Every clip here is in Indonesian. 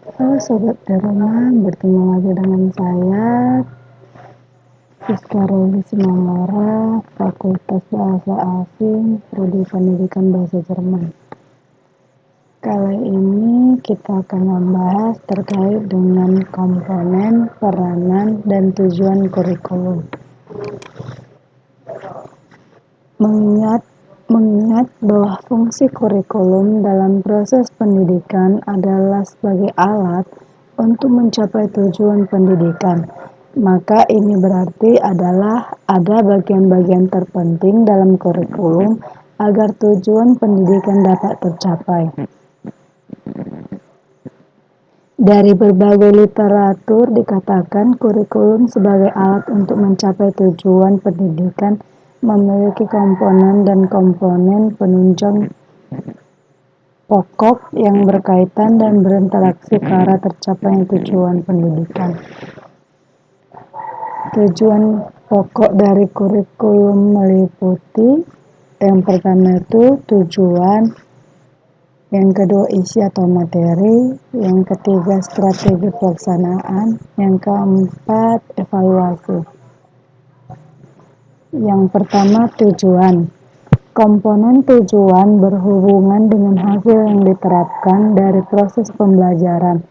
Halo Sobat Teroma, bertemu lagi dengan saya, Siska Robi Simangora, Fakultas Bahasa Asing, Prodi Pendidikan Bahasa Jerman. Kali ini kita akan membahas terkait dengan komponen, peranan, dan tujuan kurikulum. Mengingat bahwa fungsi kurikulum dalam proses pendidikan adalah sebagai alat untuk mencapai tujuan pendidikan, maka ini berarti adalah ada bagian-bagian terpenting dalam kurikulum agar tujuan pendidikan dapat tercapai. Dari berbagai literatur dikatakan kurikulum sebagai alat untuk mencapai tujuan pendidikan memiliki komponen dan komponen penunjang pokok yang berkaitan dan berinteraksi ke arah tercapainya tujuan pendidikan. Tujuan pokok dari kurikulum meliputi yang pertama itu tujuan, yang kedua isi atau materi, yang ketiga strategi pelaksanaan, yang keempat evaluasi. Yang pertama tujuan. Komponen tujuan berhubungan dengan hasil yang diterapkan dari proses pembelajaran.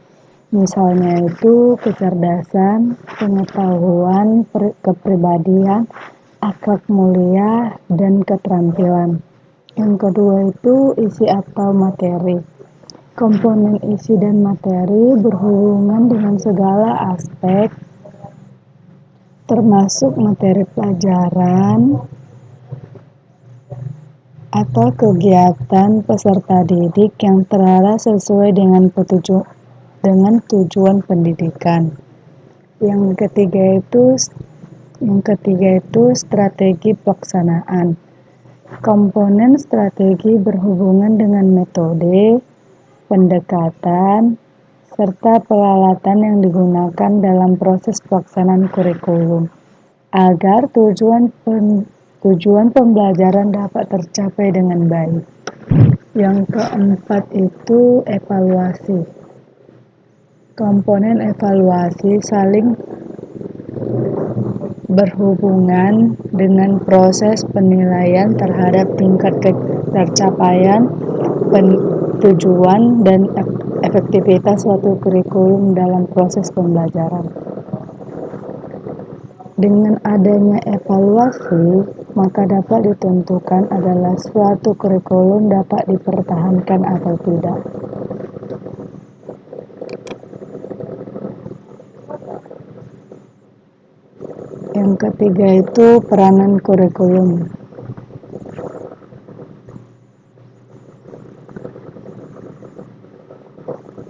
Misalnya itu kecerdasan, pengetahuan, kepribadian, akhlak mulia, dan keterampilan. Yang kedua itu isi atau materi. Komponen isi dan materi berhubungan dengan segala aspek, termasuk materi pelajaran atau kegiatan peserta didik yang terarah sesuai dengan tujuan pendidikan. Yang ketiga itu strategi pelaksanaan. Komponen strategi berhubungan dengan metode, pendekatan, serta peralatan yang digunakan dalam proses pelaksanaan kurikulum agar tujuan pembelajaran dapat tercapai dengan baik. Yang keempat itu evaluasi. Komponen evaluasi saling berhubungan dengan proses penilaian terhadap tingkat tercapaian tujuan dan efektivitas suatu kurikulum dalam proses pembelajaran. Dengan adanya evaluasi, maka dapat ditentukan adalah suatu kurikulum dapat dipertahankan atau tidak. Yang ketiga itu peranan kurikulum.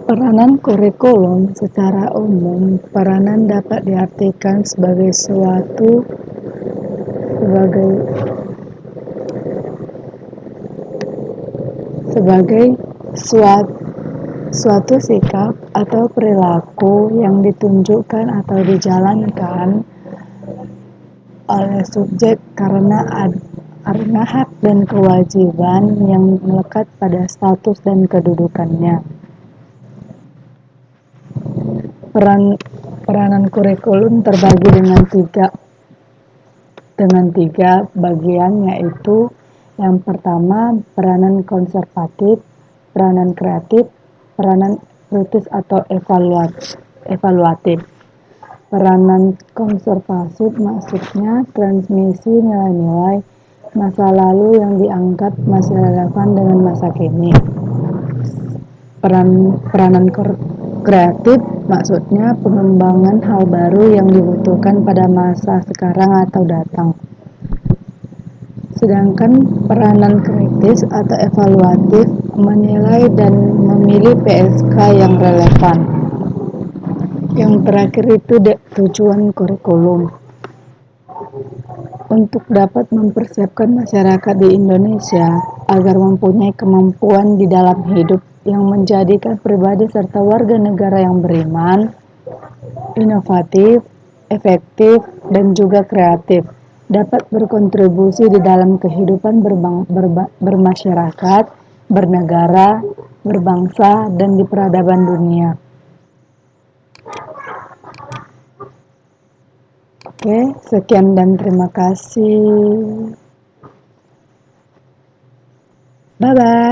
Peranan kurikulum secara umum, peranan dapat diartikan sebagai suatu sikap atau perilaku yang ditunjukkan atau dijalankan oleh subjek karena hak dan kewajiban yang melekat pada status dan kedudukannya. Peranan kurikulum terbagi dengan tiga bagian, yaitu yang pertama peranan konservatif, peranan kreatif, peranan kritis atau evaluatif. Peranan konservatif maksudnya transmisi nilai-nilai masa lalu yang dianggap masih relevan dengan masa kini. Peranan kreatif maksudnya pengembangan hal baru yang dibutuhkan pada masa sekarang atau datang. Sedangkan peranan kritis atau evaluatif menilai dan memilih PSK yang relevan. Yang terakhir itu tujuan kurikulum. Untuk dapat mempersiapkan masyarakat di Indonesia agar mempunyai kemampuan di dalam hidup yang menjadikan pribadi serta warga negara yang beriman, inovatif, efektif, dan juga kreatif, dapat berkontribusi di dalam kehidupan bermasyarakat, bernegara, berbangsa, dan di peradaban dunia. Oke, sekian dan terima kasih. Bye bye.